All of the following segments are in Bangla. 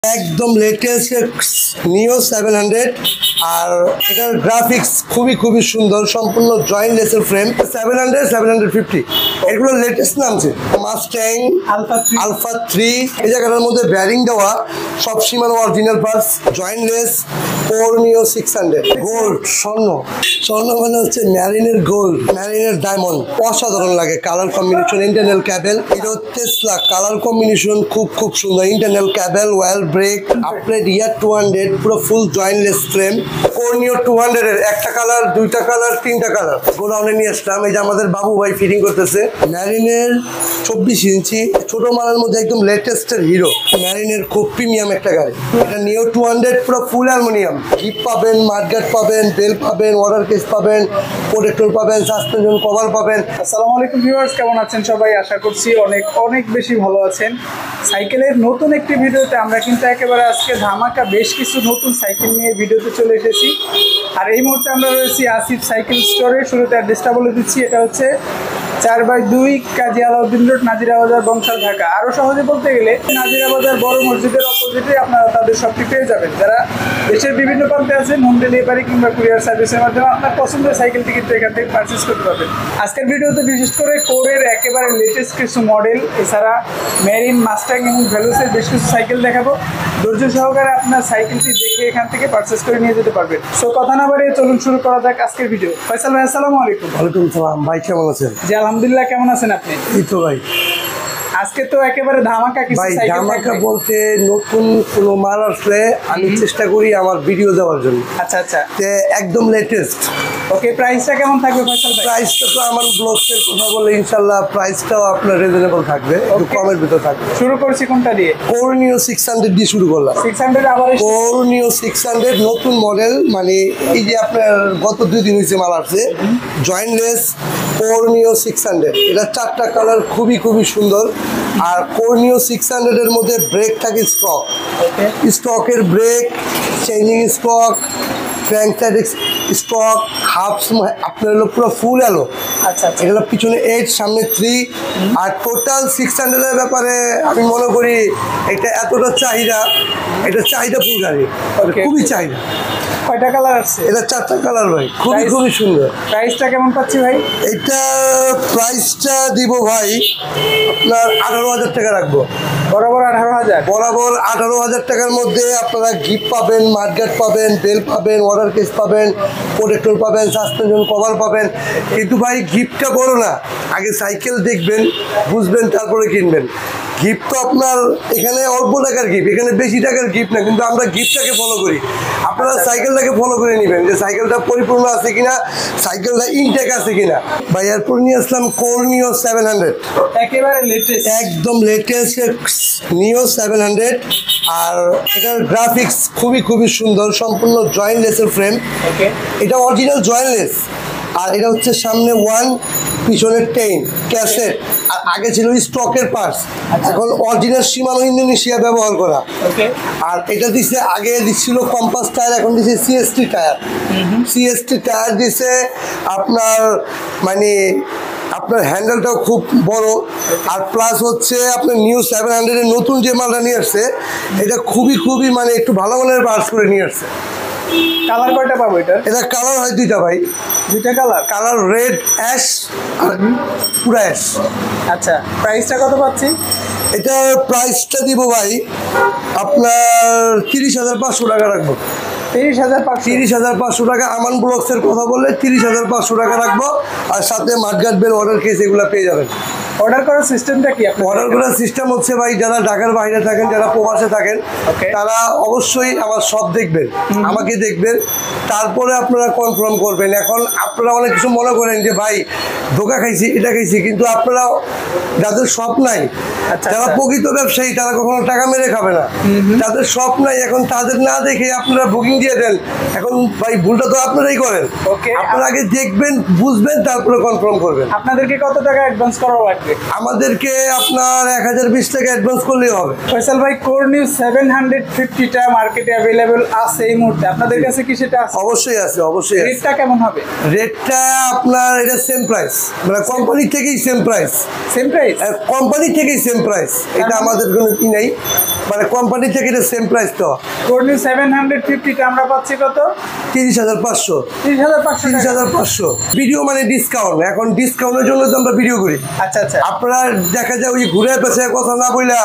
একদম লেটেস্ট নিও 700 আর এটার গ্রাফিক্স খুবই সুন্দর, সম্পূর্ণ জয়েন্ট লেসের ফ্রেম। 700 750 এগুলো লেটেস্ট নামছে মাস্ট্যাং আলফা 3। এই জায়গাটার মধ্যে ব্যারিং দেওয়া, সব Shimano original parts, joint less. Four neo 600 gold, স্বর্ণ মানে হচ্ছে ম্যারিনের গোল্ড, ম্যারিনের ডায়মন্ড, অসাধারণ লাগে কালার কম্বিনেশন। ইন্টারনাল ক্যাবেল, এটা টেসলা কালার কম্বিনেশন খুব সুন্দর। Internal cable, oil brake, upgrade year 200, পুরো ফুল জয়েন্টলেস ফ্রেম। কোরনিও 200 এর একটা কালার, দুইটা কালার, তিনটা কালার গোডাউনে নিয়ে আসলাম। এই যে আমাদের বাবু ভাই ফিটিং করতেছে। ম্যারিনের 24 ইঞ্চি ছোট মালের মধ্যে একদম লেটেস্টের হিরো। ম্যারিনের খুব প্রিমিয়াম একটা গাড়ি। এটা নিও 200 পুরো ফুল অ্যালুমিনিয়াম। গিপ পাবেন, মাডগার্ড পাবেন, বেল পাবেন, ওয়াটার কেস পাবেন, প্রোটেক্টর পাবেন, সাসপেনশন কভার পাবেন। আসসালামু আলাইকুম ভিউয়ার্স, কেমন আছেন সবাই? আশা করছি অনেক বেশি ভালো আছেন। সাইকেলের নতুন একটি ভিডিওতে আমরা কিন্তু একেবারে আজকে ধামাকা বেশ কিছু নতুন সাইকেল নিয়ে ভিডিওতে চলে এসেছি। আর এই মুহূর্তে আমরা রয়েছি আসিফ সাইকেল স্টোরে। শুরুতে অ্যাড্রেসটা বলে দিচ্ছি, এটা হচ্ছে 4/2 কাজী আলাউদ্দিন রোড, নাজিরা বাজার, বংশাল, ঢাকা। আরও সহজে বলতে গেলে নাজিরা বাজার বড় মসজিদের অপোজিটে আপনারা তাদের শপটি পেয়ে যাবেন। যারা দেশের বিভিন্ন প্রান্তে আছেন, হোম ডেলিভারি কিংবা কুরিয়ার সার্ভিসের মাধ্যমে আপনার পছন্দের সাইকেলটি কিন্তু এখান থেকে পারচেস করতে পারবেন। আজকের ভিডিওতে বিশেষ করে কোরের একেবারে লেটেস্ট কিছু মডেল, এছাড়া মেরিন, মাস্টাং এবং ভেলোসের বেশ কিছু সাইকেল দেখাবো। ধৈর্য সহকারে আপনার সাইকেলটি দেখে এখান থেকে পারচেস করে নিয়ে যেতে পারবেন। সো কথা না বাড়িয়ে চলুন শুরু করা যাক আজকের ভিডিও। ফয়সাল ভাই, আসসালামু আলাইকুম। ওয়ালাইকুম সালাম ভাই, কেমন আছেন? জি আলহামদুলিল্লাহ, কেমন আছেন আপনি? এই তো ভাই, আজকে তো একেবারে ধামাকা কিছু ভাই সাইকেল। ধামাকা বলতে নতুন কোনো মাল আসলে আমি চেষ্টা করি আমার ভিডিও দেওয়ার জন্য। আচ্ছা একদম লেটেস্ট। ওকে, প্রাইসটা কেমন থাকবে ফয়সাল ভাই? প্রাইসটা তো আমার ব্লগসের কথা বলে ইনশাল্লাহ প্রাইসটাও আপনার রিজনেবল থাকবে, একটু কমের ভিতর থাকবে। শুরু করছি কোনটা দিয়ে? কোরনিও 600 দিয়ে শুরু করলাম। 600 আবার কোরনিও 600 নতুন মডেল, মানে এই যে আপনার গত 2 দিন হয়েছে মাল আসছে, জয়েন্টলেস কোরনিও 600। এটা 4টা কালার, খুবই সুন্দর। আর কোরনিও 600 এর মধ্যে ব্রেক থাকে স্টকের break, changing stock, crank side stock, half আপনার হলো পুরো ফুল এলো। আচ্ছা এগুলো পিছনে 8, সামনে 3। আর টোটাল 600 এর ব্যাপারে আমি মনে করি এটা এতটা চাহিদা, এটা চাহিদা ফুল গাড়ি, খুবই চাহিদা। কয়টা কালার আছে? এটা 4টা কালার ভাই, খুবই সুন্দর। প্রাইসটা কেমন পাচ্ছি ভাই? এটা প্রাইসটা দিব ভাই আপনার 18,000 টাকা রাখবো। বরাবর 18,000? বরাবর 18,000 টাকার মধ্যে আপনারা গিফট পাবেন, মাডগার্ড পাবেন, বেল পাবেন, ওয়াটার কেস পাবেন, প্রোটেক্টর পাবেন, সাসপেনশন কভার পাবেন। কিন্তু ভাই গিফটটা বড় না, আগে সাইকেল দেখবেন, বুঝবেন, তারপরে কিনবেন। গিফট তো আপনার এখানে অল্প টাকার গিফট, এখানে বেশি টাকার গিফট না, কিন্তু আমরা গিফটটাকে ফলো করি। আপনারা সাইকেলটাকে ফলো করে নেবেন যে সাইকেলটা পরিপূর্ণ আছে কিনা, সাইকেলটা ইনটেক আছে কিনা। ভাই এরপর নিয়ে আসলাম কোরনিও 700, একেবারে লেটেস্ট, একদম লেটেস্ট নিও 700। আর এটার গ্রাফিক্স খুবই সুন্দর, সম্পূর্ণ জয়েন্ট লেসের ফ্রেম। ওকে, এটা অরিজিনাল জয়েন্টলেস। আর এটা হচ্ছে সামনে 1, পিছনে 10 ক্যাসেট। আর আগে ছিল স্টকের পার্টস, এখন অরিজিনাল সীমানো ইন্দোনেশিয়া ব্যবহার করা। ওকে, আর এটা দিচ্ছে, আগে দিচ্ছিল কম্পাস টায়ার, এখন দিচ্ছে সিএসটি টায়ার। সিএসটি টায়ার দিচ্ছে আপনার, মানে আপনার হ্যান্ডেলটাও খুব বড়। আর প্লাস হচ্ছে আপনার নিউ 700 এর নতুন যে মালটা নিয়ে আসছে, এটা খুবই মানে একটু ভালো মানের পার্টস করে নিয়ে আসছে। কালার কয়টা পাবো এটা? এটা কালার হয় 2টা ভাই, 2টা কালার। কালার রেড, অ্যাশ আর পুরা অ্যাশ। আচ্ছা, প্রাইসটা কত পাচ্ছি? এটার প্রাইসটা দিব ভাই আপনার 30,500 টাকা রাখবো। 30,500 টাকা। আমান ব্লগসের কথা বললে 30,500 টাকা রাখবো। আর সাথে মাডগার্ড, বেল, ওয়াটার কেস এগুলো পেয়ে যাবেন। অর্ডার করার সিস্টেমটা কি? অর্ডার করার সিস্টেম হচ্ছে ভাই, যারা ঢাকার বাইরে থাকেন, যারা প্রবাসে থাকেন, তারা অবশ্যই আমার সব দেখবেন, আমাকে দেখবেন, তারপরে আপনারা কনফার্ম করবেন। এখন আপনারা অনেক কিছু মনে করেন যে ভাই ধোকা খাইছি, এটা খাইছি, কিন্তু আপনারা যাদের শপ নাই, যারা প্রকৃত ব্যবসায়ী, তারা কখনো টাকা মেরে খাবে না। যাদের শপ নাই, এখন তাদের না দেখে আপনারা বুকিং দিয়ে দেন। এখন ভাই ভুলটা তো আপনারাই করেন। আপনারা আগে দেখবেন, বুঝবেন, তারপরে কনফার্ম করবেন। আপনাদেরকে কত টাকা অ্যাডভান্স করা লাগবে? আমাদেরকে আপনার 1020 টাকা অ্যাডভান্স করলেই হবে। ফয়সাল ভাই, কোর নিউ 750টা মার্কেটে অ্যাভেলেবল আছে এই মুহূর্তে, আপনাদের কাছে কি সেটা আছে? অবশ্যই আছে, অবশ্যই আছে। রেটটা কেমন হবে? রেটটা আপনার এটা সেম প্রাইস, মানে কোম্পানি থেকেই same price. Same price? Company থেকেই সেম প্রাইস, এটা আমাদের কোনো কি নাই, মানে কোম্পানি থেকে এটা সেম প্রাইস। তো কোর নিউ 750টা আমরা পাচ্ছি কত? 30,500। 30,500। ভিডিও মানে ডিসকাউন্ট, এখন ডিসকাউন্টের জন্য তো আমরা ভিডিও করি। আচ্ছা আচ্ছা। আপনারা দেখা যায় ওই ঘুরে পেছে কথা না বইলা,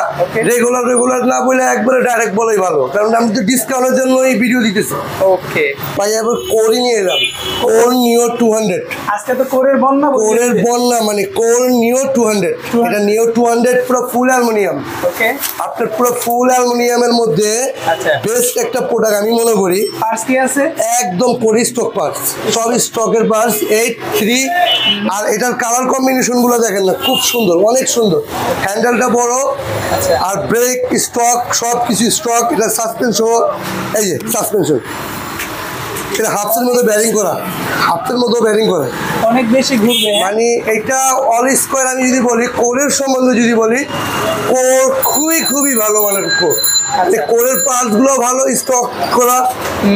রেগুলার না বইলা একবারে ডাইরেক্ট বলাই ভালো, কারণ আমি তো ডিসকাউন্টের জন্য এই ভিডিও দিতেছি। ওকে ভাই, এবার কোরই নিয়ে এলাম, কোর নিও 200। আজকে তো কোরের বন্যা, কোরের বন্যা, মানে কোর নিও 200। এটা নিও 200 পুরো ফুল অ্যালুমিনিয়াম। ওকে, আপনার পুরো ফুল অ্যালুমিনিয়ামের মধ্যে আচ্ছা বেস্ট একটা প্রোডাক্ট আমি মনে করি। পার্টস কি আছে? একদম কোরি স্টক পার্টস, সব স্টকের পার্টস 8-3। আর এটার কালার কম্বিনেশন গুলো দেখেন না, খুব সুন্দর, অনেক সুন্দর। হ্যান্ডেলটা বড়, আচ্ছা। আর ব্রেক স্টক সব কিছু স্টক। এটা সাসপেনশন, এই যে সাসপেনশন, এটা হাফসের মধ্যে ব্যারিং করা, হাফসের মধ্যেও ব্যারিং করে, অনেক বেশি ঘুরবে। মানে এটা অল স্কোয়ার। আমি যদি বলি কোরের সম্বন্ধে, যদি বলি কোর খুবই ভালো মানের কোর। কোরের পার্টস গুলো ভালো স্টক করা,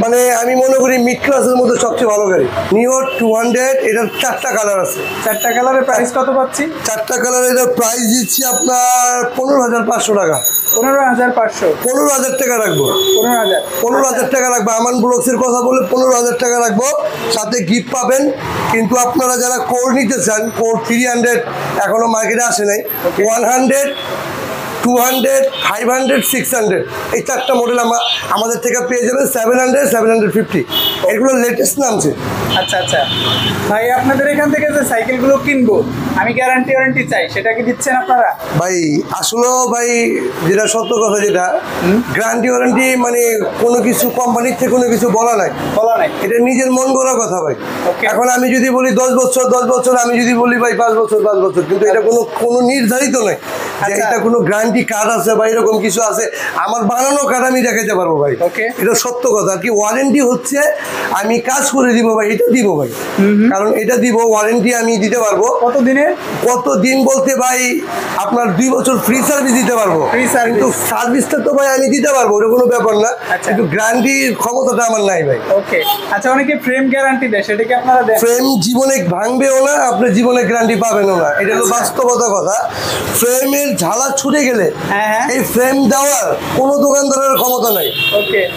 মানে আমি মনে করি মিড ক্লাসের মধ্যে সবচেয়ে ভালো গাড়ি নিও 200। এটার 4টা কালার আছে। 4টা কালারের প্রাইস কত পাচ্ছি? 4টা কালার, এটার প্রাইস দিচ্ছি আপনার 15,500 টাকা। 15,500? 15,000 টাকা রাখবো। 15,000? 15,000 টাকা রাখবো। আমান ব্লগসের কথা বলে 15,000 টাকা রাখবো, সাথে গিফট পাবেন। কিন্তু আপনারা যারা কোর নিতে চান, কোর 300 এখনো মার্কেটে আসে নাই। 100, 200, 500, 600 এই 4টা মডেল আমাদের থেকে পেয়ে যাবেন। 700, 750 এগুলো লেটেস্ট নামছে। আচ্ছা আচ্ছা ভাই, আপনাদের এখান থেকে যে সাইকেলগুলো কিনবো, আমি গ্যারান্টি চাই, সেটা কি দিচ্ছেন আপনারা? ভাই আসলেও ভাই, যেটা সত্য কথা, যেটা গ্যারান্টি ওয়ারেন্টি মানে কোনো কিছু কোম্পানির থেকে কোনো কিছু বলা নাই, এটা নিজের মন গড়া কথা ভাই। এখন আমি যদি বলি 10 বছর, 10 বছর, আমি যদি বলি ভাই 5 বছর, 5 বছর, কিন্তু এটা কোনো নির্ধারিত নয় যে এটা কোনো গ্যারান্টি কার্ড আছে বা এরকম কিছু আছে। আমার বানানো কার্ড আমি দেখাতে পারবো ভাই, এটা সত্য কথা। কি ওয়ারেন্টি হচ্ছে আমি কাজ করে দিব ভাই, এটা দিব ভাই, কারণ এটা দিব, ওয়ারেন্টি আমি দিতে পারবো। কতদিন বলতে ভাই আপনার 2 বছর ফ্রি সার্ভিস দিতে পারবো, কিন্তু সার্ভিসটা তো ভাই আমি দিতে পারবো, ওটা কোনো ব্যাপার না, কিন্তু গ্যারান্টির ক্ষমতাটা আমার নাই ভাই। ওকে, আচ্ছা, অনেকে ফ্রেম গ্যারান্টি দেয়, সেটা কি আপনারা দেন? ফ্রেম জীবনে ভাঙবেও না, আপনার জীবনে গ্যারান্টি পাবেনও না, এটা হলো বাস্তবতা কথা। ফ্রেমের ঝালা ছুটে গেলে এই ফ্রেম দেওয়ার কোনো দোকানদারের ক্ষমতা নাই,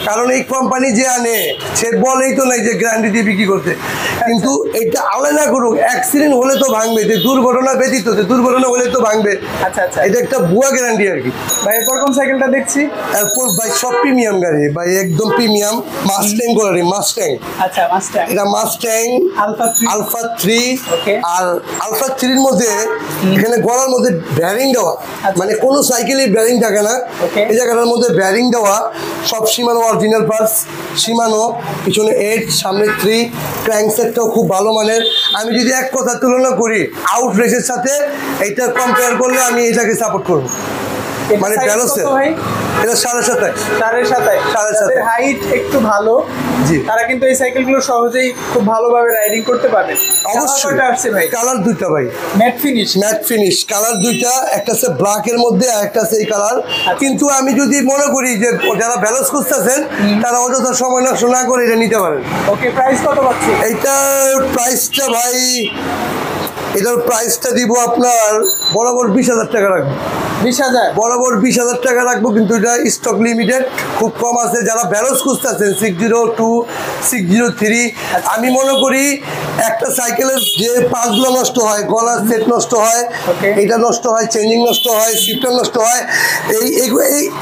কারণ এই কোম্পানি যে আনে সে বলেই তো নাই যে গ্যারান্টি দিয়ে বিক্রি করতে। কিন্তু এটা আলাদা করুক, অ্যাক্সিডেন্ট হলে তো ভাঙবে, যে দুর্ঘটনা ব্যতীত, যে দুর্ঘটনা হলে তো ভাঙবে। আচ্ছা আচ্ছা, এটা একটা ভুয়া গ্যারান্টি আর কি ভাই। এরপর কোন সাইকেলটা দেখছি? এরপর ভাই সব প্রিমিয়াম গাড়ি ভাই, একদম প্রিমিয়াম মাস্ট্যাং গাড়ি, মাস্ট্যাং। আচ্ছা, মাস্ট্যাং, এটা মাস্ট্যাং আলফা 3। আর আলফা 3-র মধ্যে এখানে গলার মধ্যে ব্যারিং দেওয়া, মানে কোনো সাইকেলে ব্যারিং থাকে না, এই জায়গাটার মধ্যে ব্যারিং দেওয়া, সব শিমানো অরিজিনাল পার্টস, শিমানো, পিছনে 8, সামনে 3, ক্র্যাঙ্কসেটটাও খুব ভালো মানের। আমি যদি এক কথা তুলনা করি আউট রেসের সাথে, এইটা কম্পেয়ার করলে আমি এটাকে সাপোর্ট করবো, মানে ব্যালেন্সের। এটা 7.5 হাইট একটু ভালো, জি, তারা কিন্তু এই সাইকেলগুলো সহজেই খুব ভালোভাবে রাইডিং করতে পারবে। অবশ্যই। ভাই কালার 2টা ভাই, ম্যাট ফিনিশ কালার 2টা, একটা আছে ব্ল্যাকের মধ্যে আর একটা আছে এই কালার। কিন্তু আমি যদি মনে করি যে যারা ব্যালেন্স করতেছেন তারা অযথা সময় নষ্ট না করে এটা নিতে পারেন। ওকে, প্রাইস কত পাচ্ছি? এইটার প্রাইসটা ভাই, এটার প্রাইসটা দিব আপনার বরাবর 20,000 টাকা রাখবো। 20,000? বরাবর 20,000 টাকা রাখবো, কিন্তু এটা স্টক লিমিটেড, খুব কম আছে। যারা ব্যালেন্স খুঁজতেছেন 602, 603, আমি মনে করি একটা সাইকেলের যে পার্টসগুলো নষ্ট হয়, গলার সেট নষ্ট হয়, এটা নষ্ট হয়, চেঞ্জিং নষ্ট হয়, শিফটার নষ্ট হয়,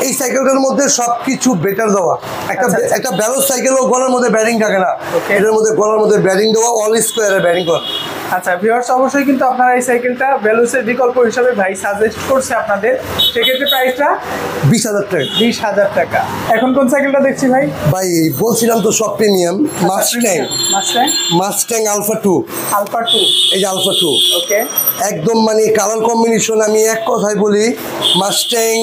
এই সাইকেলটার মধ্যে সব কিছু বেটার দেওয়া। একটা ব্যালেন্স সাইকেলও গলার মধ্যে ব্যারিং থাকে না, এটার মধ্যে গলার মধ্যে ব্যারিং দেওয়া, অল স্কোয়ারের ব্যারিং করা। আচ্ছা ভিউয়ার্স, অবশ্যই কিন্তু আপনারা এই সাইকেলটা ভ্যালুসের বিকল্প হিসাবে ভাই সাজেস্ট করছে আপনাদের, সেক্ষেত্রে প্রাইসটা 20,000 টাকা। 20,000 টাকা। এখন কোন সাইকেলটা দেখছি ভাই? ভাই বলছিলাম তো সব প্রিমিয়াম, মাস্ট্যাং আলফা 2। এই যে আলফা 2, ওকে, একদম মানে কালার কম্বিনেশন, আমি এক কথায় বলি মাস্ট্যাং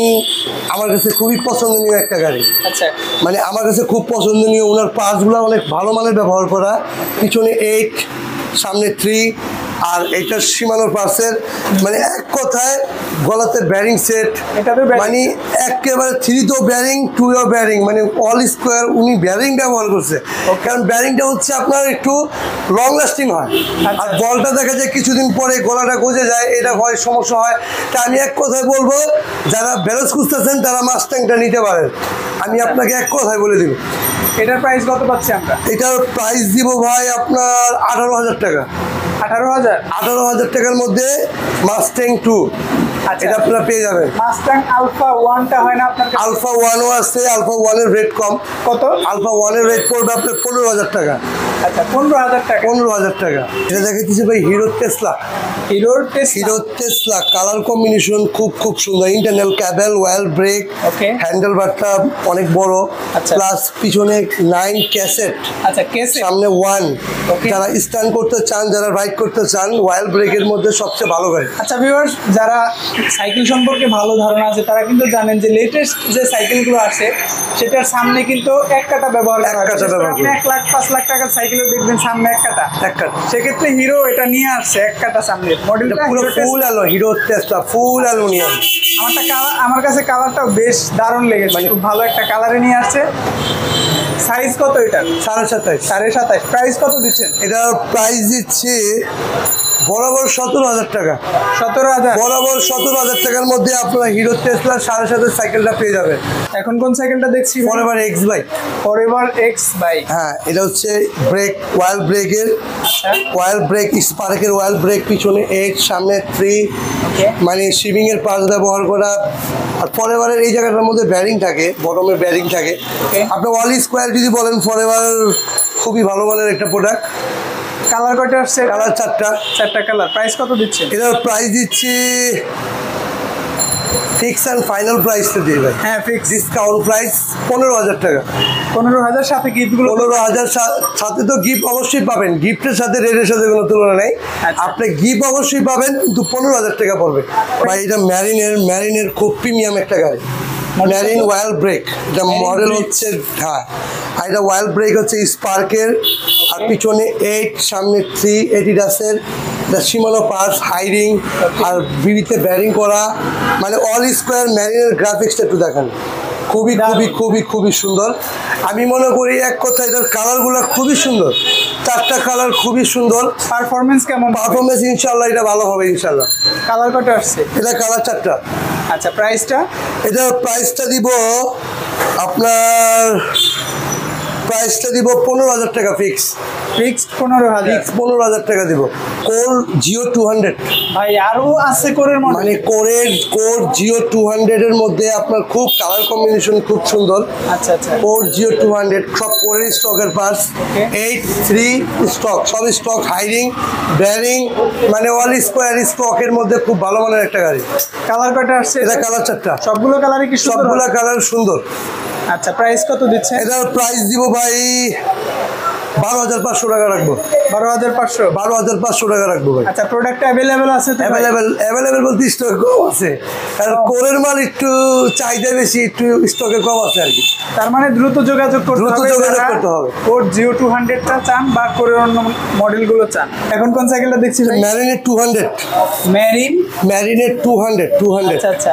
আমার কাছে খুবই পছন্দনীয় একটা গাড়ি। আচ্ছা, মানে আমার কাছে খুব পছন্দনীয়, ওনার পার্টসগুলো অনেক ভালো মানের ব্যবহার করা, পিছনে 8, সামনে 3, আর এটা সীমানো পার্সের, মানে এক কথায় গলাতে ব্যারিং সেট, মানে একেবারে 3 ব্যারিং 2 ব্যারিং, মানে অল স্কোয়ার উনি ব্যারিং ব্যবহার করছে, কারণ ব্যারিংটা হচ্ছে আপনার একটু লং লাস্টিং হয়। আর বলটা দেখা যায় কিছুদিন পরে গলাটা গজে যায়, এটা হয় সমস্যা হয়। তা আমি এক কথায় বলবো, যারা ব্যালেন্স খুঁজতেছেন তারা মাস্ট্যাংটা নিতে পারেন। আমি আপনাকে এক কথায় বলে দিব। এটার প্রাইস কত পাচ্ছি আমরা? এটার প্রাইস দিব ভাই আপনার 18,000 টাকা। 18,000 টাকার মধ্যে মাস্ট্যাং 2 এটা আপনারা পেয়ে যাবেন। মাস্ট্যাং আলফা 1টা হয় না আপনার কাছে? আলফা 1ও আছে, আলফা 1 এর রেট কম। কত? আলফা 1 এর রেট পড়বে আপনার 15,000 টাকা। আচ্ছা 15,000 টাকা। 15,000 টাকা। এটা দেখাচ্ছি ভাই hero Tesla. Hero Tesla colour combination খুব খুব সুন্দর। Internal cable, oil break, handle বারটা অনেক বড়, প্লাস পিছনে 9 ক্যাসেট, আচ্ছা ক্যাসেট, সামনে 1। যারা স্ট্যান্ড করতে চান, যারা রাইড করতে চান, ওয়েল ব্রেকের মধ্যে সবচেয়ে ভালো গাড়ি। আচ্ছা ভিউয়ার্স, যারা সাইকেল সম্পর্কে ভালো ধারণা আছে তারা কিন্তু জানেন যে লেটেস্ট যে সাইকেলগুলো আছে সেটার সামনে কিন্তু এক কাটা ব্যবহার করা হয়। 1 লাখ 5 লাখ টাকার সাইকেলেও দেখবেন সামনে এক কাটা। সেক্ষেত্রে হিরো এটা নিয়ে আসছে এক কাটা সামনে। মডেলটা পুরো ফুল আলো, হিরো টেসলা ফুল অ্যালুমিনিয়াম। আমার কাছে কালারটাও বেশ দারুণ লেগেছে, খুব ভালো একটা কালারে নিয়ে আসছে। সাইজ কত এটার? 27.5। প্রাইস কত দিচ্ছেন? এটার প্রাইস দিচ্ছে বরাবর 17,000 টাকা। 17,000 বরাবর 17,000 টাকার মধ্যে আপনারা হিরো টেসলা 7.5 সাইকেলটা পেয়ে যাবেন। এখন কোন সাইকেলটা দেখছি? Forever x bike. Forever x bike, হ্যাঁ, এটা হচ্ছে ব্রেক, ওয়েল ব্রেকের, ওয়েল ব্রেক, স্পার্কের ওয়েল ব্রেক, পিছনে 8, সামনে 3, মানে শিপিং এর পার্টস ব্যবহার করা। আর ফরএভারের এই জায়গাটার মধ্যে ব্যারিং থাকে, বটমের ব্যারিং থাকে। আপনি অল স্কোয়ার যদি বলেন, ফরএভার খুবই ভালো মানের একটা প্রোডাক্ট। কালার কয়টা আসছে? কালার 4টা কালার। প্রাইস কত দিচ্ছে? এটার প্রাইস দিচ্ছি ফিক্স অ্যান্ড ফাইনাল প্রাইসটা দিয়ে ভাই। হ্যাঁ, ফিক্স ডিসকাউন্ট প্রাইস 15,000 টাকা। 15,000 সাথে গিফটগুলো? 15,000 সাথে তো গিফট অবশ্যই পাবেন। গিফটের সাথে রেটের সাথে কোনো তুলনা নেই। আপনি গিফট অবশ্যই পাবেন, কিন্তু 15,000 টাকা পড়বে ভাই। এটা ম্যারিনের খুব প্রিমিয়াম একটা গাড়ি, ম্যারিন ওয়েল ব্রেক। এটা মডেল হচ্ছে, হ্যাঁ, আর এটা ওয়েল ব্রেক হচ্ছে স্পার্কের, আর পিছনে 8, সামনে 3 এডিডাসের। এটা সীমানো পার্টস, হাইরিং আর বিবিতে ব্যারিং করা, মানে অল স্কোয়ার। ম্যারিনের গ্রাফিক্সটা একটু দেখেন, খুবই খুবই খুবই খুবই সুন্দর। আমি মনে করি এক কথা এটার কালারগুলো খুবই সুন্দর, 4টা কালার খুবই সুন্দর। পারফরমেন্স কেমন? পারফরমেন্স ইনশাল্লাহ এটা ভালো হবে ইনশাল্লাহ। কালার কত আসছে? এটা কালার 4টা। আচ্ছা, প্রাইসটা? এটার প্রাইসটা দিব আপনার, প্রাইসটা দিব 15,000 টাকা ফিক্স। 15,000 টাকা দিব। কোর জিও 200 ভাই, আরো আছে কোরের মডেল, মানে কোর জিও 200 এর মধ্যে আপনার খুব কালার কম্বিনেশন খুব সুন্দর। আচ্ছা আচ্ছা, কোর জিও 200 সব কোরের স্টকের পার্টস, 8, 3 স্টক, সব স্টক, হাইরিং, ব্যারিং, মানে অল স্কোয়ার স্টকের মধ্যে খুব ভালো মানের একটা গাড়ি। কালার কয়টা আসছে? এটা কালার 4টা। সবগুলো কালারই কি? সবগুলো কালার সুন্দর। আচ্ছা, প্রাইস কত দিচ্ছে? এটার প্রাইস দিব ভাই 12,500 টাকা রাখবো। 12,500 টাকা রাখবো ভাই। আচ্ছা, প্রোডাক্ট অ্যাভেলেবেল আছে তো? অ্যাভেলেবেল বলতে স্টক কম আছে, কারণ কোরের মাল একটু চাহিদা বেশি, একটু স্টকে কম আছে আর কি। তার মানে দ্রুত যোগাযোগ করতে হবে। কোর জিও 200টা চান বা কোরের অন্য মডেলগুলো চান। এখন কোন সাইকেলটা দেখছি? ম্যারিনের 200। ম্যারিনের 200। আচ্ছা আচ্ছা,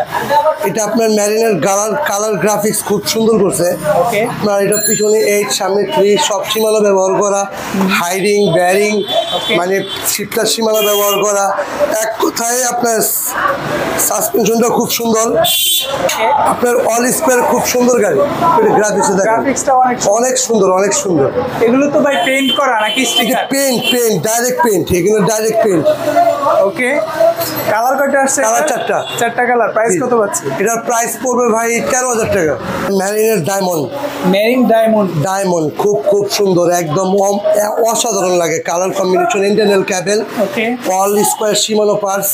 এটা আপনার ম্যারিনের কালার গ্রাফিক্স খুব সুন্দর করছে। ওকে, আপনার এটা পিছনে 8, সামনে 3, সব সীমানা ব্যবহার করা, হাইরিং, ব্যারিং, মানে শিফটার সীমানা ব্যবহার করা। এক কথায় আপনার সাসপেনশনটা খুব সুন্দর। আপনার অল স্কোয়ার খুব সুন্দর গাড়ি। গ্রাফিক্সটা অনেক সুন্দর, অনেক সুন্দর। এগুলো তো ভাই পেইন্ট করা নাকি স্টিকার? পেইন্ট, ডাইরেক্ট পেইন্ট, এগুলো ডাইরেক্ট পেইন্ট। ওকে, কালার কয়টা আসছে? কালার 4টা। 4টা কালার। প্রাইস কত পাচ্ছি? এটার প্রাইস পড়বে ভাই 13,000 টাকা। ম্যারিনের ডায়মন্ড খুব খুব সুন্দর, একদম অসাধারণ লাগে। Colour combination, internal cable, all square Shimano parts,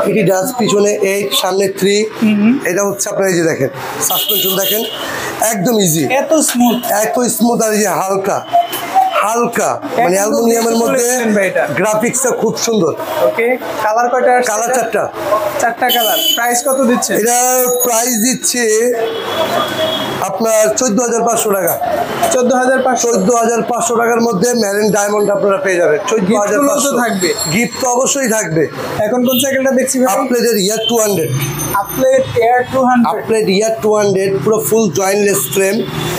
এটি ডাস, পিছনে 8, সামনে 3। এটা হচ্ছে আপনার এই যে দেখেন সাসপেনশন, দেখেন একদম ইজি, এত স্মুথ আর এই যে হালকা, মানে অ্যালুমিনিয়ামের মধ্যে গ্রাফিক্সটা খুব সুন্দর। ওকে, কালার কয়টা? কালার 4টা। 4টা কালার। প্রাইস কত দিচ্ছে? এটার প্রাইস দিচ্ছে আপনার 14,500 টাকা। 14,500। 14,500 টাকার মধ্যে মেরিন ডায়মন্ড আপনারা পেয়ে যাবেন। 14,500 থাকবে, গিফট তো অবশ্যই থাকবে। এখন কোন সাইকেলটা দেখছি ভাই? আপলেটের ইয়ার 200, আপলেট এয়ার 200, আপলেট ইয়ার 200 পুরো ফুল জয়েন্টলেস ফ্রেম,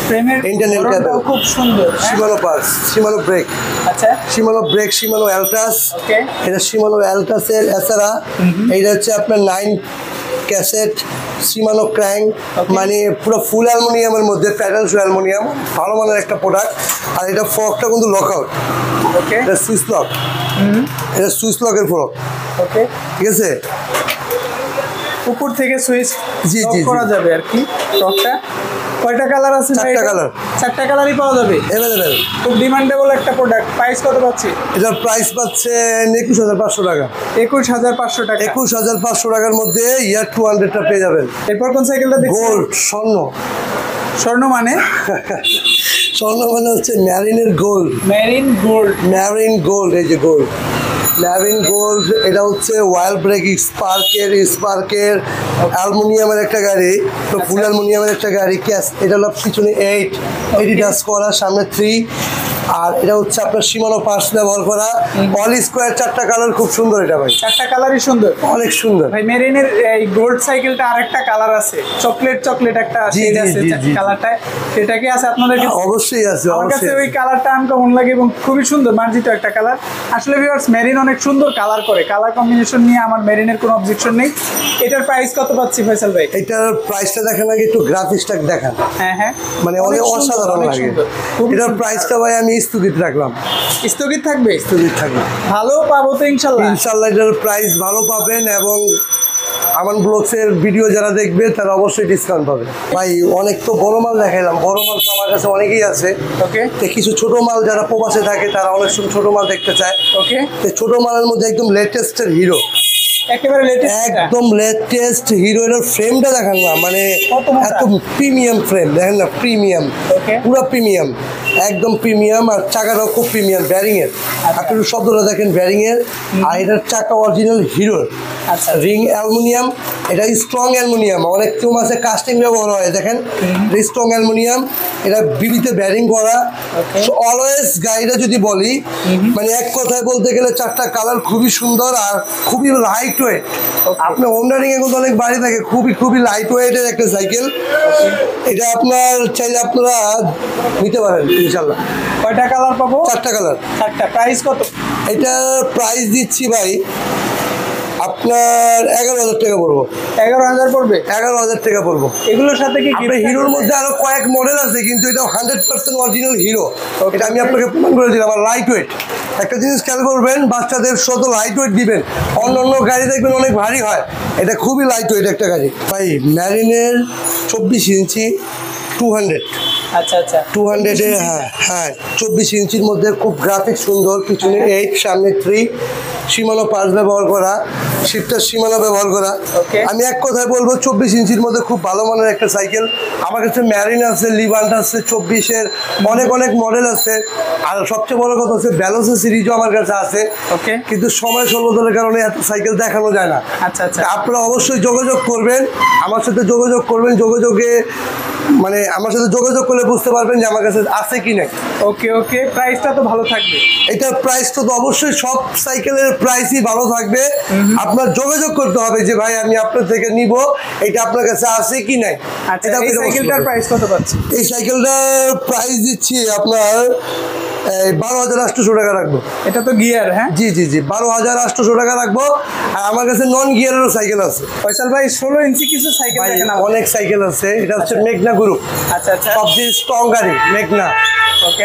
ফ্রেমের ইন্টারনেট গঠনটাও খুব সুন্দর। শিমানো পার্স, শিমানো ব্রেক, আচ্ছা, শিমানো ব্রেক, শিমানো অ্যালটাস। ওকে, এটা শিমানো অ্যালটাসের এছাড়া এইটা হচ্ছে আপনার 9 ক্যাসেট শিমানো ক্র্যাঙ্ক, মানে পুরো ফুল অ্যালুমিনিয়ামের মধ্যে প্যাডেল অ্যালুমিনিয়াম, ভালো মানের একটা প্রোডাক্ট। আর এটা ফর্কটা কিন্তু লকআউট, ওকে, এটা সুইচ লক, এটা সুইচ লকের ফর্ক, ওকে, ঠিক আছে। উপর থেকে সুইচ জি, লক জি, জি। করা যাবে আর কি। ফর্কটা কয়টা কালার আছে? 4টা কালার, 4টা কালারই পাওয়া যাবে, অ্যাভেলেবেল। খুব ডিমান্ডেবল একটা প্রোডাক্ট। প্রাইস কত পাচ্ছি? এটার প্রাইস পাচ্ছেন 21,500 টাকা। 21,500 টাকা। 21,500 টাকার মধ্যে ইয়ার 200টা পেয়ে যাবেন। এরপর কোন সাইকেলটা দেখছি? গোল্ড, স্বর্ণ। স্বর্ণ মানে? স্বর্ণ মানে হচ্ছে ম্যারিনের gold, marine gold. Marine gold, এই যে গোল্ড, ম্যারিন গোল্ড। এটা হচ্ছে ওয়াইল্ড ব্রেক স্পার্কের অ্যালুমিনিয়ামের একটা গাড়ি, তো ফুল অ্যালুমিনিয়ামের একটা গাড়ি। ক্যাশ এটা হলো পিছনে 8 ডাস করা, সামনে 3। আর এটা হচ্ছে আপনার সীমানো পার্স ব্যবহার করা, অল স্কোয়ার, 4টা কালার, খুব সুন্দর এটা ভাই, 4টা কালারই সুন্দর, অনেক সুন্দর ভাই। মেরিনের এই গোল্ড সাইকেলটা আরেকটা কালার আছে, চকলেট একটা শেড আছে কালারটা, সেটা কি আছে আপনাদের কাছে? অবশ্যই আছে, আমার কাছে অবশ্যই। ওই কালারটা আনকমন লাগে এবং খুবই সুন্দর, মার্জিত একটা কালার। আসলে ভিউয়ার্স, মেরিন অনেক সুন্দর কালার করে, কালার কম্বিনেশন নিয়ে আমার মেরিনের কোনো অবজেকশন নেই। এটার প্রাইস কত পাচ্ছি ফয়সাল ভাই? এটার প্রাইসটা দেখেন আগে, একটু গ্রাফিক্সটা দেখান, হ্যাঁ হ্যাঁ, মানে অনেক অসাধারণ লাগে। এটার প্রাইসটা ভাই আমি স্থগিত রাখলাম। স্থগিত থাকবে? স্থগিত থাকবে, ভালো পাবো তো ইনশাল্লাহ। ইনশাল্লাহ এটার প্রাইস ভালো পাবেন, এবং আমান ব্লগসের ভিডিও যারা দেখবে তারা অবশ্যই ডিসকাউন্ট পাবে। ভাই অনেক তো বড় মাল দেখাইলাম, বড় মাল তো আমার কাছে অনেকেই আছে। ওকে, তো কিছু ছোট মাল যারা প্রবাসে থাকে তারা অনেক সময় ছোট মাল দেখতে চায়। ওকে, তো ছোট মালের মধ্যে একদম লেটেস্টের হিরো, একেবারে লেটেস্ট, একদম লেটেস্ট হিরো। এর ফ্রেমটা দেখেন না, মানে কত মোটা? এত প্রিমিয়াম ফ্রেম দেখেন না, প্রিমিয়াম, ওকে, পুরো প্রিমিয়াম, একদম প্রিমিয়াম। আর চাকাটাও খুব প্রিমিয়াম, ব্যারিং এর। আপনি একটু শব্দটা দেখেন, ব্যারিং এর। আর এটার চাকা অরিজিনাল হিরোর, আচ্ছা, রিং অ্যালুমিনিয়াম, এটা স্ট্রং অ্যালুমিনিয়াম। অনেক কেউ মাসে কাস্টিং ব্যবহার হয়, দেখেন স্ট্রং অ্যালুমিনিয়াম। এটা বিবিতে ব্যারিং করা। অলওয়েজ গাড়িটা যদি বলি, মানে এক কথায় বলতে গেলে 4টা কালার খুবই সুন্দর আর খুবই লাইট ওয়েট। আপনার হোন্ডা রিং এ কিন্তু অনেক বাড়ি থাকে, খুবই লাইট ওয়েটের একটা সাইকেল। এটা আপনার চাইলে আপনারা নিতে পারেন ইনশাল্লাহ। কয়টা কালার পাবো? 4টা কালার। 4টা। প্রাইস কত? এটার প্রাইস দিচ্ছি ভাই আপনার 11,000 টাকা পড়বো। 11,000 পড়বে? 11,000 টাকা পড়বো। এগুলোর সাথে কি আপনার হিরোর মধ্যে আরো কয়েক মডেল আছে, কিন্তু এটা 100% অরিজিনাল হিরো। এটা আমি আপনাকে প্রমাণ করে দিলাম। আর লাইট ওয়েট, একটা জিনিস খেয়াল করবেন, বাচ্চাদের শত লাইট ওয়েট দিবেন। অন্য গাড়ি দেখবেন অনেক ভারী হয়, এটা খুবই লাইট ওয়েট একটা গাড়ি ভাই। ম্যারিনের 24 ইঞ্চি 200, আচ্ছা আচ্ছা, 200 এ, হ্যাঁ 24 ইঞ্চির মধ্যে খুব গ্রাফিক সুন্দর। পিছনে 8, সামনে 3, সীমানো পার্স ব্যবহার করা, শিফটার সীমানো ব্যবহার করা। আমি এক কথায় বলবো 24 ইঞ্চির মধ্যে খুব ভালো মানের একটা সাইকেল। আমার কাছে ম্যারিন আছে, লিভান্ট আছে, 24-এর অনেক মডেল আছে। আর সবচেয়ে বড় কথা হচ্ছে ব্যালোসের সিরিজও আমার কাছে আছে। ওকে, কিন্তু সময় স্বল্পতার কারণে এত সাইকেল দেখানো যায় না। আচ্ছা আচ্ছা, আপনারা অবশ্যই যোগাযোগ করবেন, আমার সাথে যোগাযোগ করবেন। যোগাযোগে মানে আমার সাথে যোগাযোগ করলে বুঝতে পারবেন যে আমার কাছে আছে কি নাই। ওকে ওকে, প্রাইসটা তো ভালো থাকবে। এটার প্রাইসটা তো অবশ্যই সব সাইকেলের প্রাইসই ভালো থাকবে। আপনার যোগাযোগ করতে হবে যে ভাই আমি আপনার থেকে নিব, এটা আপনার কাছে আছে কি নাই। আচ্ছা, এই সাইকেলটার প্রাইস কত পাচ্ছি? এই সাইকেলটার প্রাইস দিচ্ছি আপনার 12,800 টাকা রাখবো। এটা তো গিয়ার? হ্যাঁ, জি 12,800 টাকা রাখবো। আর আমার কাছে নন গিয়ারেরও সাইকেল আছে। ফয়সাল ভাই 16 ইঞ্চি কিছু সাইকেল দেখেন, অনেক সাইকেল আছে। এটা হচ্ছে মেঘনা গ্রুপ, আচ্ছা আচ্ছা, সবচেয়ে স্ট্রং গাড়ি মেঘনা।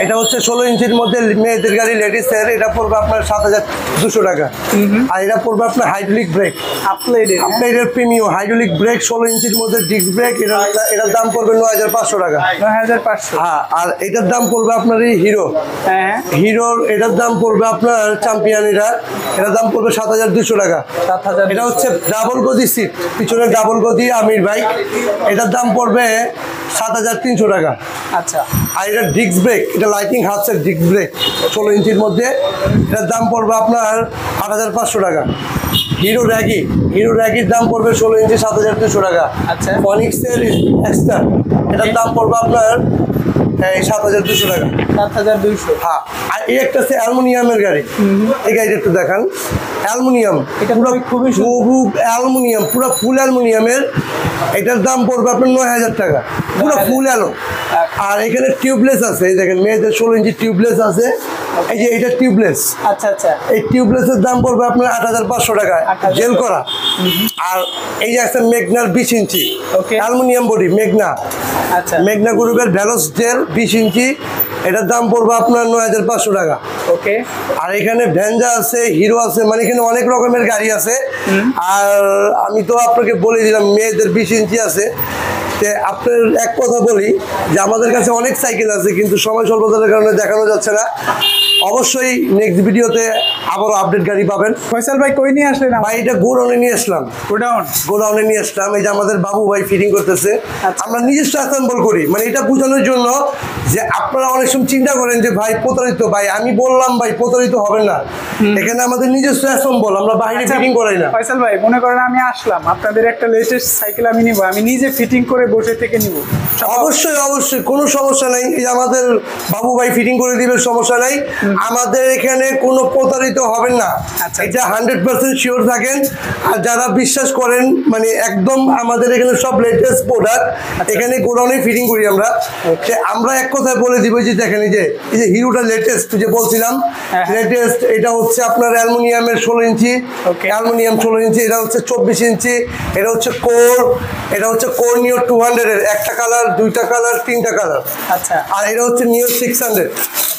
এটা হচ্ছে 16 ইঞ্চির মধ্যে মেয়েদের গাড়ি, লেডিসের। এটা পড়বে আপনার 7,200 টাকা। আর এটা পড়বে আপনার hydraulic break, upgraded premium hydraulic break, 16 ইঞ্চির মধ্যে ডিস্ক ব্রেক। এটার দাম পড়বে 9,500 টাকা। 9,500। হ্যাঁ, আর এটার দাম পড়বে আপনার এই হিরো, হিরোর এটার দাম পড়বে আপনার চ্যাম্পিয়ন, এটার দাম পড়বে 7,200 টাকা। 7,000। এটা হচ্ছে ডাবল গদি সিট, পিছনে ডাবল গদি আমির বাইক। এটার দাম পড়বে 7,300 টাকা। আচ্ছা, আর এটা ডিস্ক ব্রেক, এটা লাইটিং হাফসের ডিস্ক ব্রেক, 16 ইঞ্চির মধ্যে। এটার দাম পড়বে আপনার 8,500 টাকা। হিরো র্যাগির দাম পড়বে 16 ইঞ্চি 7200 টাকা। আচ্ছা। ফনিক্সের এক্সট্রা এটার দাম পড়বে আপনার 7200 টাকা। 7200। হ্যাঁ, আর এই একটা আছে অ্যালুমিনিয়ামের গাড়ি। এই গাড়িটা একটু দেখান। অ্যালুমিনিয়াম, এটা খুবই অ্যালুমিনিয়াম, পুরো ফুল অ্যালুমিনিয়ামের। এটার দাম পড়বে আপনার 9000 টাকা, পুরো ফুল অ্যালো। আর এখানে টিউবলেস আছে, এই দেখেন মেয়েদের 16 ইঞ্চি টিউবলেস আছে। এই যে এটা টিউবলেস। আচ্ছা আচ্ছা। এই টিউবলেসের দাম পড়বে আপনার 8500 টাকা, জেল করা। আর এই যে একটা মেঘনার 20 ইঞ্চি অ্যালুমিনিয়াম বডি মেঘনা। আচ্ছা। মেঘনা গ্রুপের ভ্যালস জেল 20 ইঞ্চি, এটার দাম পড়বে আপনার 9500 টাকা। ওকে। আর এখানে ভ্যানজা আছে, হিরো আছে, মানে এখানে অনেক রকমের গাড়ি আছে। আর আমি তো আপনাকে বলে দিলাম মেয়েদের 20 ইঞ্চি আছে। আপনার এক কথা বলি যে আমাদের কাছে অনেক সাইকেল আছে, কিন্তু সময় স্বল্পতার কারণে দেখানো যাচ্ছে না। অবশ্যই নেক্সট ভিডিওতে আবারও আপডেট গাড়ি পাবেন। ফয়সাল ভাই কই নিয়ে আসলেন? ভাই এটা গোডাউনে নিয়ে আসলাম। গোডাউনে নিয়ে আসলাম। এই যে আমাদের বাবু ভাই ফিটিং করতেছে। আমরা নিজস্ব অ্যাসেম্বল করি, মানে এটা বোঝানোর জন্য যে আপনারা অনেক সময় চিন্তা করেন যে ভাই প্রতারিত। ভাই আমি বললাম ভাই প্রতারিত হবেন না, এখানে আমাদের নিজস্ব অ্যাসেম্বল, আমরা বাইরে ফিটিং করাই না। ফয়সাল ভাই মনে করেন আমি আসলাম, আপনাদের একটা লেটেস্ট সাইকেল আমি নিব, আমি নিজে ফিটিং করে বসে থেকে নিব? অবশ্যই অবশ্যই, কোনো সমস্যা নাই। এই যে আমাদের বাবু ভাই ফিটিং করে দিবে, সমস্যা নাই। আমাদের এখানে কোনো প্রতারিত হবেন না, এটা 100% শিওর থাকেন। আর যারা বিশ্বাস করেন, মানে একদম আমাদের এখানে সব লেটেস্ট প্রোডাক্ট এখানে গোডাউনে ফিটিং করি আমরা। আমরা এক কথায় বলে দিব যে দেখেন এই যে হিরোটা লেটেস্ট যে বলছিলাম, লেটেস্ট এটা হচ্ছে আপনার অ্যালুমিনিয়ামের 16 ইঞ্চি, অ্যালুমিনিয়াম 16 ইঞ্চি। এটা হচ্ছে 24 ইঞ্চি। এটা হচ্ছে কোর, এটা হচ্ছে কোর নিও 200 এর, একটা কালার, দুইটা কালার, তিনটা কালার। আচ্ছা। আর এটা হচ্ছে নিও 600,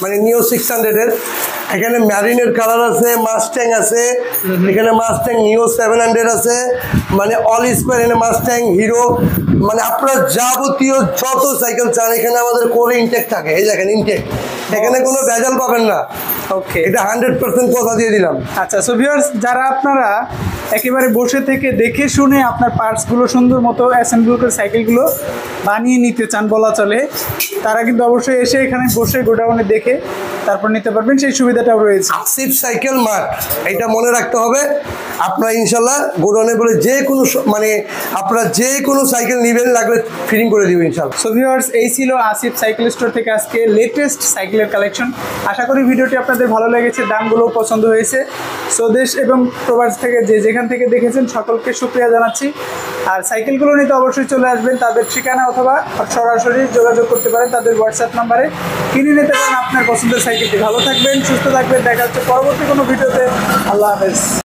মানে নিও 600 এর। এখানে ম্যারিনের কালার আছে, মাস্ট্যাং আছে, এখানে মাস্ট্যাং নিও 700 আছে, মানে অল স্কোয়ার। এখানে মাস্ট্যাং, হিরো, মানে আপনারা যাবতীয় যত সাইকেল চান এখানে আমাদের কোরে ইনটেক থাকে। এই দেখেন ইনটেক, এখানে কোনো ভেজাল পাবেন না। ওকে, এটা 100% কথা দিয়ে দিলাম। আচ্ছা, সো ভিউয়ার্স, যারা আপনারা একেবারে বসে থেকে দেখে শুনে আপনার পার্টসগুলো সুন্দর মতো অ্যাসেম্বল করে সাইকেলগুলো বানিয়ে নিতে চান বলা চলে, তারা কিন্তু অবশ্যই এসে এখানে বসে গোডাউনে দেখে তারপর নিতে পারবেন, সেই সুবিধাটাও রয়েছে। আসিফ সাইকেল মার্ট, এটা মনে রাখতে হবে। আপনারা ইনশাল্লাহ গোডাউনে বলে যে কোনো, মানে আপনারা যে কোনো সাইকেল নেবেন, লাগলে ফিটিং করে দিবেন ইনশাল্লাহ। সো ভিউয়ার্স, এই ছিল আসিফ সাইকেল স্টোর থেকে আজকে লেটেস্ট সাইকেলের কালেকশন। আশা করি ভিডিওটি আপনাদের ভালো লেগেছে, দামগুলোও পছন্দ হয়েছে। সো দেশ এবং প্রবাস থেকে যে যেখান থেকে দেখেছেন সকলকে শুকরিয়া জানাচ্ছি। আর সাইকেলগুলো নিতে অবশ্যই চলে আসবেন, তাদের ঠিকানা অথবা সরাসরি যোগাযোগ করতে পারেন তাদের হোয়াটসঅ্যাপ নাম্বারে, কিনে নিতে পারেন আপনার পছন্দের সাইকেলটি। ভালো থাকবেন, সুস্থ থাকবেন, দেখা হচ্ছে পরবর্তী কোনো ভিডিওতে। আল্লাহ হাফেজ।